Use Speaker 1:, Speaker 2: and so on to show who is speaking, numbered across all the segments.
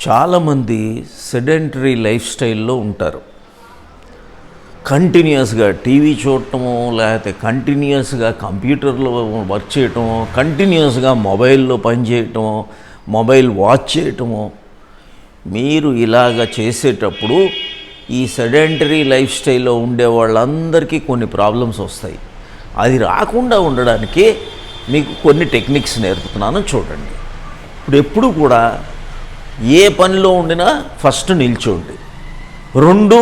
Speaker 1: చాలామంది sedentary life స్టైల్లో ఉంటారు. కంటిన్యూస్గా టీవీ చూడటమో, లేకపోతే కంటిన్యూస్గా కంప్యూటర్లో వర్క్ చేయటమో, కంటిన్యూస్గా మొబైల్లో పనిచేయటమో, మొబైల్ వాచ్ చేయటమో. మీరు ఇలాగ చేసేటప్పుడు ఈ సెడెంటరీ లైఫ్ స్టైల్లో ఉండే వాళ్ళందరికీ కొన్ని ప్రాబ్లమ్స్ వస్తాయి. అది రాకుండా ఉండడానికి మీకు కొన్ని టెక్నిక్స్ నేర్పుతున్నాను, చూడండి. ఇప్పుడు ఎప్పుడు కూడా ఏ పనిలో ఉండినా ఫస్ట్ నిల్చోండి. 2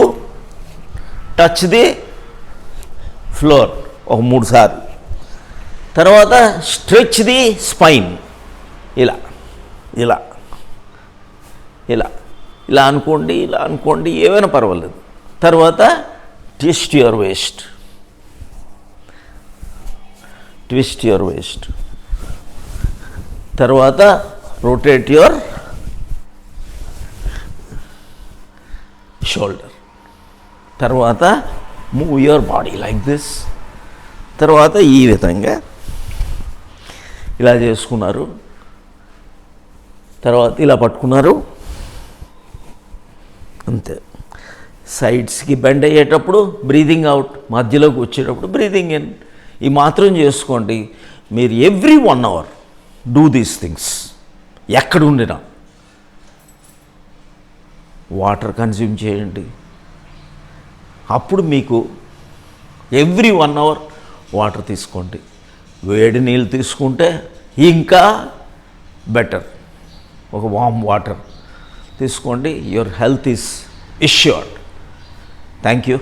Speaker 1: టచ్ ది ఫ్లోర్ ఒక 3 సార్లు. తర్వాత స్ట్రెచ్ ది స్పైన్, ఇలా ఇలా ఇలా ఇలా అనుకోండి, ఇలా అనుకోండి, ఏమైనా పర్వాలేదు. తర్వాత twist your waste, twist your waste. తర్వాత రొటేట్ యువర్ షోల్డర్. తర్వాత move your body like this. తర్వాత ఈ విధంగా ఇలా చేసుకున్నారు. తర్వాత ఇలా పట్టుకున్నారు, అంతే. సైడ్స్కి బెండ్ అయ్యేటప్పుడు బ్రీదింగ్ అవుట్, మధ్యలోకి వచ్చేటప్పుడు బ్రీదింగ్ ఇన్. ఈ మాత్రం చేసుకోండి. మీరు every 1 hour do these things. ఎక్కడుండినా వాటర్ కన్జ్యూమ్ చేయండి. అప్పుడు మీకు ఎవ్రీ 1 hour వాటర్ తీసుకోండి. వేడి నీళ్ళు తీసుకుంటే ఇంకా బెటర్. ఒక వామ్ వాటర్ తీసుకోండి. Your health is assured. Thank you.